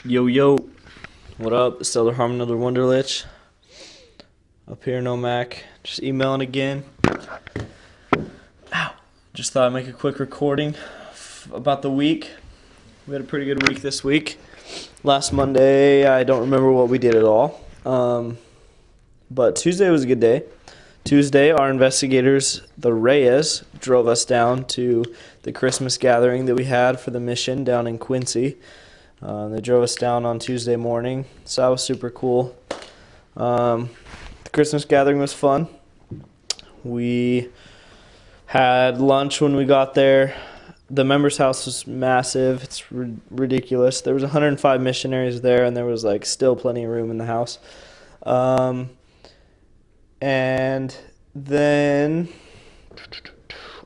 Yo, yo. What up? It's Elder Harman, another Wonderlich. Up here, no Mac. Just emailing again. Ow. Just thought I'd make a quick recording about the week. We had a pretty good week this week. Last Monday, I don't remember what we did at all. But Tuesday was a good day. Tuesday, our investigators, the Reyes, drove us down to the Christmas gathering that we had for the mission down in Quincy. They drove us down on Tuesday morning, so that was super cool. The Christmas gathering was fun. We had lunch when we got there. The members' house was massive. It's ridiculous. There was 105 missionaries there, and there was still plenty of room in the house. And then,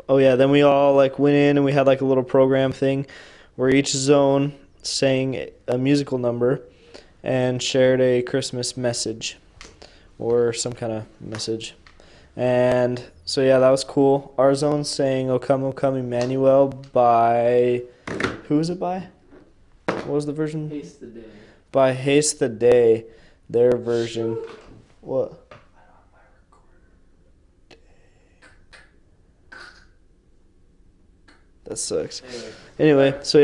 then we all went in and we had a little program thing where each zone sang a musical number and shared a Christmas message or some kind of message. And so that was cool. Our zone sang O Come Emmanuel by, who was it by? What was the version? Haste the Day. By Haste the Day, their version. What? That sucks. Anyway, so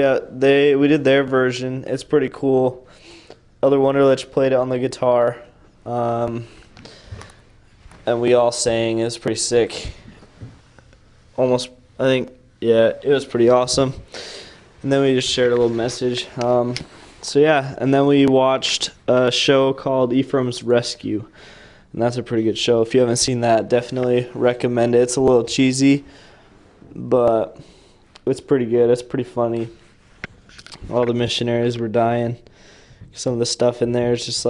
we did their version. It's pretty cool. Elder Wonderlich played it on the guitar, and we all sang. It was pretty sick. It was pretty awesome. And then we just shared a little message. And then we watched a show called Ephraim's Rescue, and that's a pretty good show. If you haven't seen that, definitely recommend it. It's a little cheesy, but it's pretty good. It's pretty funny. All the missionaries were dying. Some of the stuff in there is just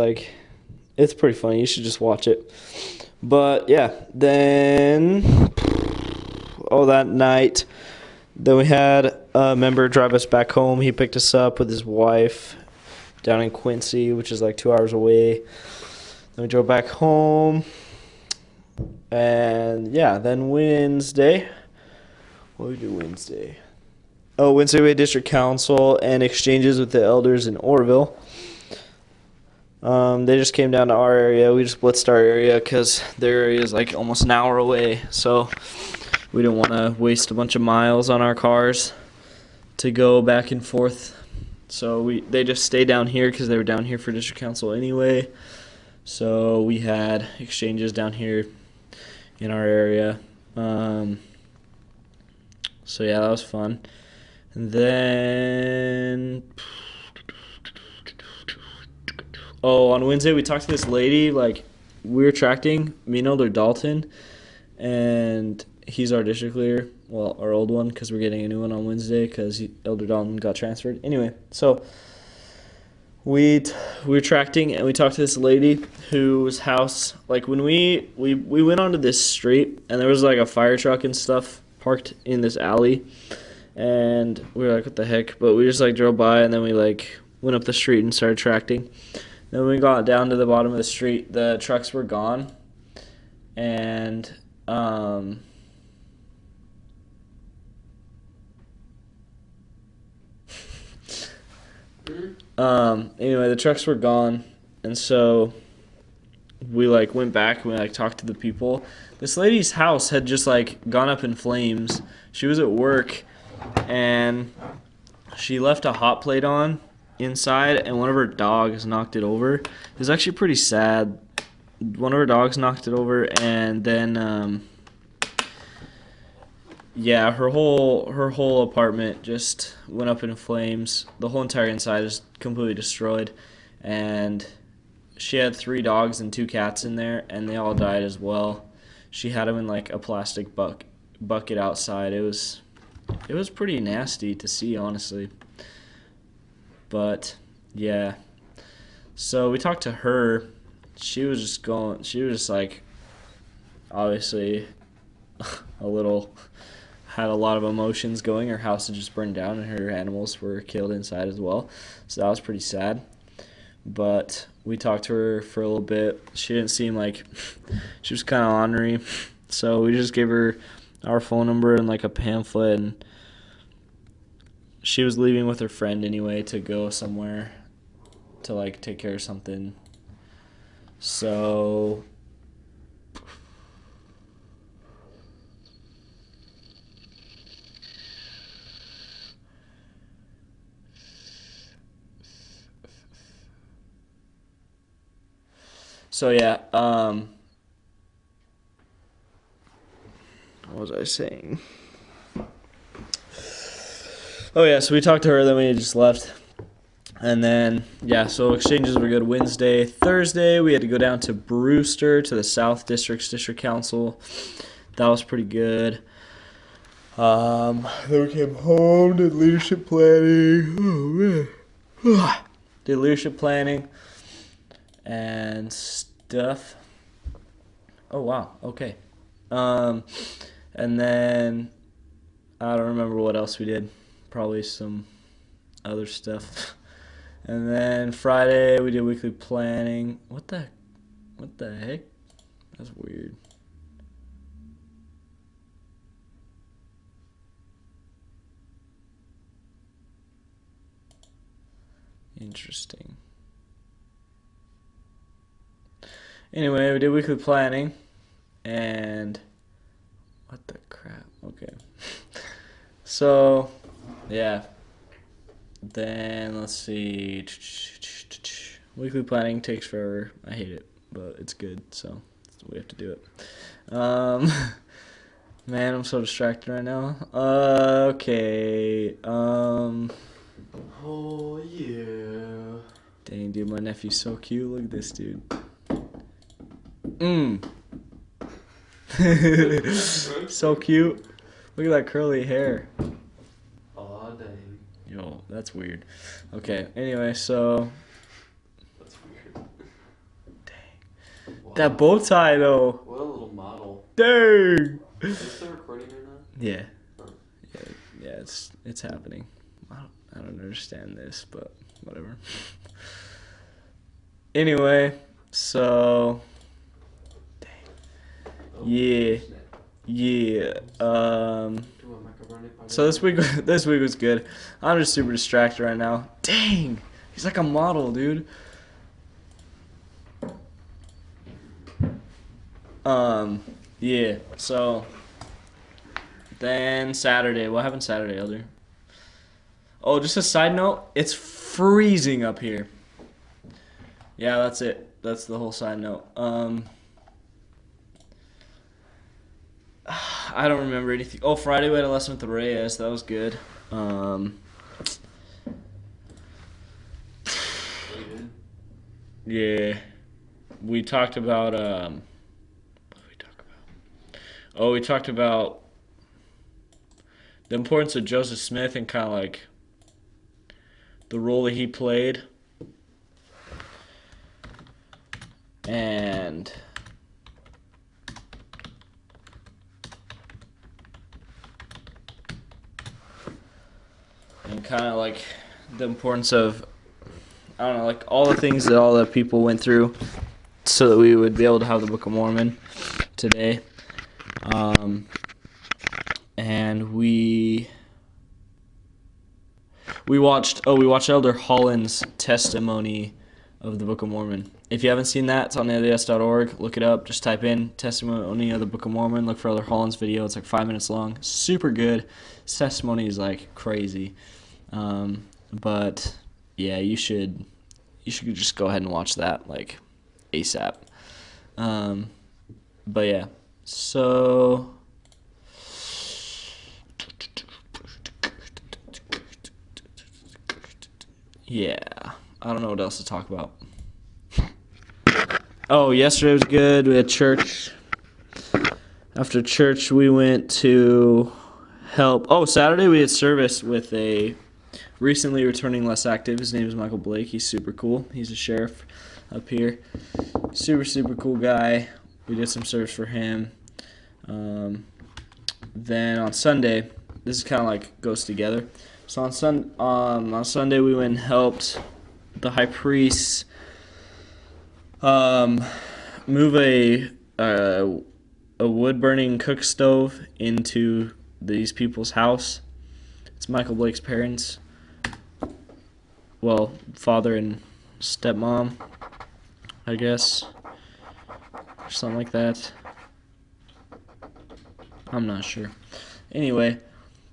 it's pretty funny. You should just watch it. But then, that night, then we had a member drive us back home. He picked us up with his wife down in Quincy, which is 2 hours away. Then we drove back home. And then Wednesday. What did we do Wednesday? Wednesday we had district council and exchanges with the elders in Orville. They just came down to our area. We just blitzed our area because their area is almost an hour away. So we didn't want to waste a bunch of miles on our cars to go back and forth. So they just stayed down here because they were down here for district council anyway. So we had exchanges down here in our area. That was fun. And then, on Wednesday we talked to this lady. We were tracting me and Elder Dalton, and he's our district leader. Well, our old one, because we're getting a new one on Wednesday because Elder Dalton got transferred. Anyway, so we were tracting, and we talked to this lady whose house, when we went onto this street, and there was a fire truck and stuff parked in this alley, and we were what the heck, but we just drove by, and then we went up the street and started tracting. Then when we got down to the bottom of the street, the trucks were gone, and anyway, the trucks were gone, and so we went back and we talked to the people. This lady's house had just gone up in flames. She was at work, and she left a hot plate on inside, and one of her dogs knocked it over. It was actually pretty sad. One of her dogs knocked it over, and then her whole apartment just went up in flames. The whole entire inside is completely destroyed, and she had 3 dogs and 2 cats in there, and they all died as well. She had them in a plastic bucket outside. It was pretty nasty to see, honestly. But so we talked to her. She was just obviously had a lot of emotions going. Her house had just burned down, and her animals were killed inside as well. So that was pretty sad. But we talked to her for a little bit. She didn't seem she was kind of ornery. So we just gave her our phone number and a pamphlet, and she was leaving with her friend anyway to go somewhere to like take care of something. So yeah, what was I saying? Oh yeah, so we talked to her, then we just left. And then, yeah, so exchanges were good Wednesday. Thursday, we had to go down to Brewster to the South District's District Council. That was pretty good. Then we came home, did leadership planning. Oh, man. Did leadership planning and stuff. Oh, wow, okay. And then, I don't remember what else we did. Probably some other stuff. And then Friday we did weekly planning. What the heck? That's weird. Interesting. Anyway, we did weekly planning, and what the crap? Okay. So, yeah. Then let's see. Weekly planning takes forever. I hate it, but it's good, so we have to do it. Man, I'm so distracted right now. Okay. Oh yeah. Dang, dude, my nephew's so cute. Look at this dude. So cute. Look at that curly hair. Aw, dang. Yo, that's weird. Okay, anyway, so. That's weird. Dang. Wow. That bow tie, though. What a little model. Dang. Is this still recording or not? Yeah. Oh. Yeah, it's happening. I don't understand this, but whatever. Anyway, so. Dang. Oh, Yeah. snap. Yeah. Do a macaroni pie. So this week was good. I'm just super distracted right now. Dang, he's like a model, dude. Yeah. So then Saturday. What happened Saturday, Elder? Oh, just a side note. It's freezing up here. Yeah, that's it. That's the whole side note. I don't remember anything. Oh, Friday we had a lesson with the Reyes. That was good. Yeah. We talked about what did we talk about? Oh, we talked about the importance of Joseph Smith and kind of like the role that he played. And kind of like the importance of, I don't know, like all the things that all the people went through so that we would be able to have the Book of Mormon today. And we watched Elder Holland's testimony of the Book of Mormon. If you haven't seen that, it's on LDS.org. Look it up. Just type in testimony of the Book of Mormon. Look for Elder Holland's video. It's like 5 minutes long. Super good. His testimony is like crazy. But yeah, you should just go ahead and watch that like ASAP. But yeah, so yeah, I don't know what else to talk about. Oh, yesterday was good. We had church. After church, we went to help. Oh, Saturday we had service with a recently returning less active. His name is Michael Blake. He's super cool. He's a sheriff up here. Super cool guy. We did some service for him. Then on Sunday, this is kind of like goes together. So on Sunday we went and helped the high priest move a wood burning cook stove into these people's house. It's Michael Blake's parents. Well, father and stepmom, I guess, or something like that. I'm not sure. Anyway,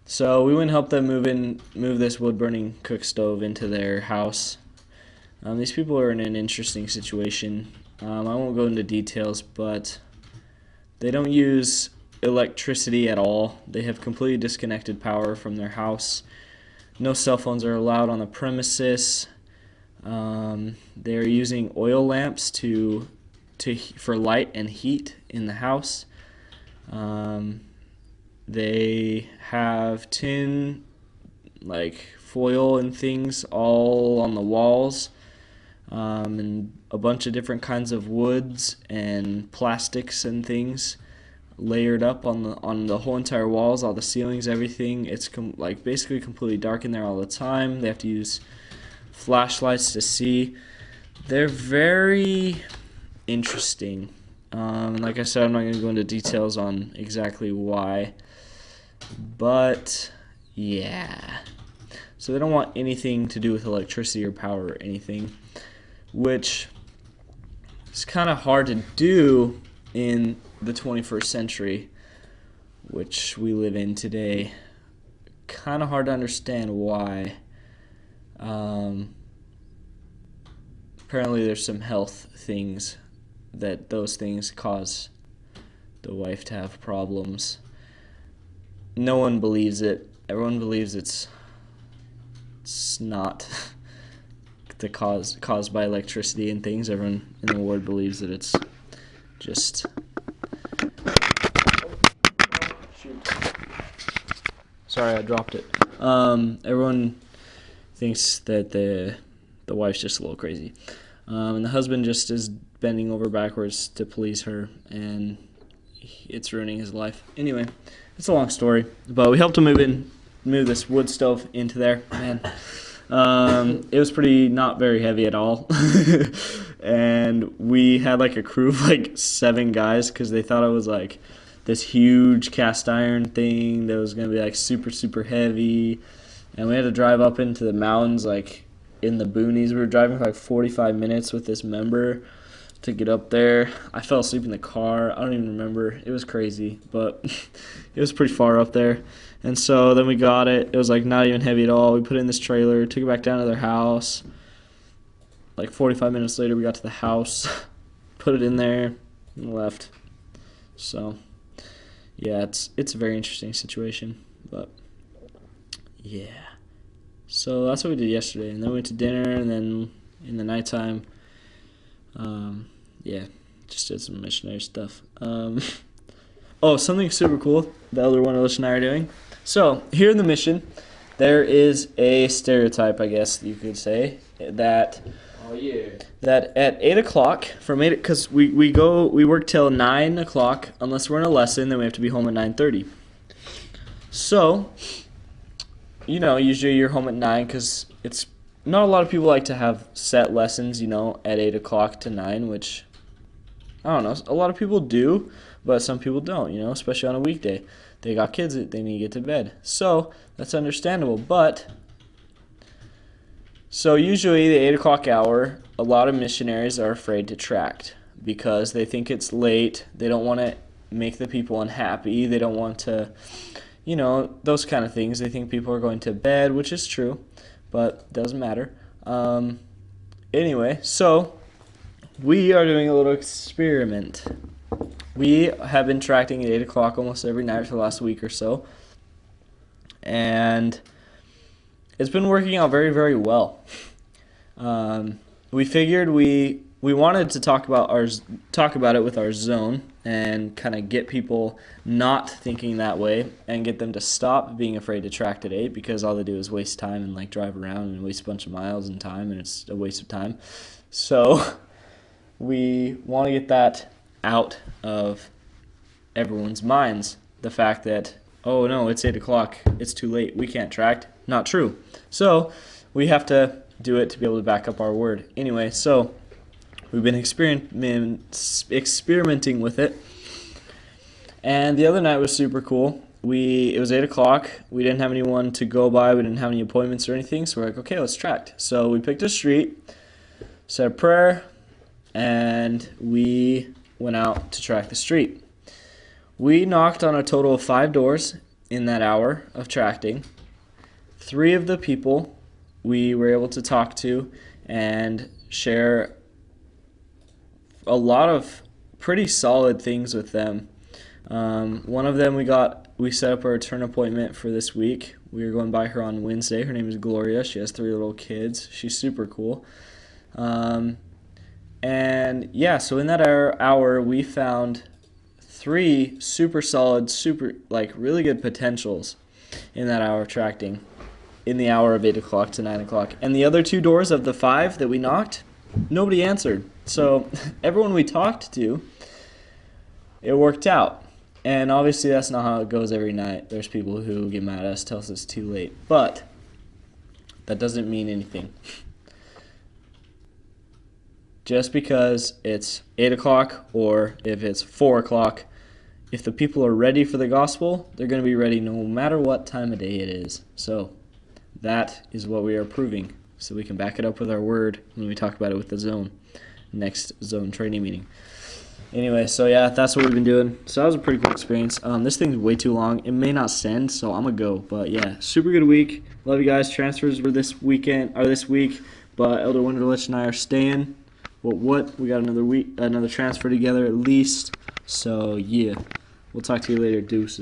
so we went and helped them move this wood-burning cook stove into their house. These people are in an interesting situation. I won't go into details, but they don't use electricity at all. They have completely disconnected power from their house. No cell phones are allowed on the premises. They're using oil lamps for light and heat in the house. They have tin, like foil and things, all on the walls, and a bunch of different kinds of woods and plastics and things layered up on the whole entire walls, all the ceilings, everything. It's like basically completely dark in there all the time. They have to use flashlights to see. They're very interesting. Like I said, I'm not going to go into details on exactly why, but yeah. So they don't want anything to do with electricity or power or anything, which is kind of hard to do in the 21st century, which we live in today. Kind of hard to understand why. Apparently there's some health things that those things cause the wife to have problems. No one believes it. Everyone believes it's not caused by electricity and things. Everyone in the world believes that it's just sorry, I dropped it. Everyone thinks that the wife's just a little crazy, and the husband just is bending over backwards to please her, and it's ruining his life. Anyway, it's a long story, but we helped him move this wood stove into there. Man, it was pretty not very heavy at all, and we had like a crew of like 7 guys because they thought it was like this huge cast iron thing that was gonna be like super heavy, and we had to drive up into the mountains, like in the boonies. We were driving for like 45 minutes with this member to get up there. I fell asleep in the car. I don't even remember. It was crazy, but it was pretty far up there. And so then we got it. It was like not even heavy at all. We put it in this trailer, took it back down to their house. Like 45 minutes later, we got to the house, put it in there, and left. So yeah, it's a very interesting situation, but yeah. So that's what we did yesterday, and then we went to dinner, and then in the nighttime, yeah, just did some missionary stuff. Oh, something super cool the elder one Alicia and I are doing. So here in the mission, there is a stereotype, I guess you could say, that that at 8 o'clock, from 8, because we work till 9 o'clock, unless we're in a lesson, then we have to be home at 9:30. So, usually you're home at 9 because it's not a lot of people like to have set lessons, at 8 o'clock to 9, which, I don't know, a lot of people do, but some people don't, especially on a weekday. They got kids that they need to get to bed. So, that's understandable, so usually the 8 o'clock hour, a lot of missionaries are afraid to tract because they think it's late. They don't want to make the people unhappy. They don't want to, those kind of things. They think people are going to bed, which is true, but it doesn't matter. Anyway, so we are doing a little experiment. We have been tracting at 8 o'clock almost every night for the last week or so, and it's been working out very, very well. We figured we wanted to talk about it with our zone and kind of get people not thinking that way and get them to stop being afraid to tract at 8 because all they do is waste time and drive around and waste a bunch of miles and time, and it's a waste of time. So we want to get that out of everyone's minds. The fact that, oh no, it's 8 o'clock, it's too late, we can't tract. Not true. So we have to do it to be able to back up our word. Anyway, so we've been experimenting with it, and the other night was super cool. It was 8 o'clock. We didn't have anyone to go by. We didn't have any appointments or anything, so we're like, okay, let's tract. So we picked a street, said a prayer, and we went out to track the street. We knocked on a total of 5 doors in that hour of tracting. 3 of the people we were able to talk to and share a lot of pretty solid things with them. One of them we set up a return appointment for this week. We were going by her on Wednesday. Her name is Gloria. She has 3 little kids. She's super cool. And yeah, so in that hour we found 3 super solid, really good potentials in that hour of tracting, in the hour of 8 o'clock to 9 o'clock. And the other 2 doors of the 5 that we knocked, nobody answered. So everyone we talked to, it worked out. And obviously that's not how it goes every night. There's people who get mad at us, tell us it's too late. But that doesn't mean anything. Just because it's 8 o'clock or if it's 4 o'clock, if the people are ready for the gospel, they're going to be ready no matter what time of day it is. So that is what we are proving. So we can back it up with our word when we talk about it with the zone, next zone training meeting. Anyway, so yeah, that's what we've been doing. So that was a pretty cool experience. This thing's way too long. It may not send, so I'm going to go. But yeah, super good week. Love you guys. Transfers were this week, but Elder Wunderlich and I are staying. What? We got another transfer together at least. So yeah, we'll talk to you later. Deuces.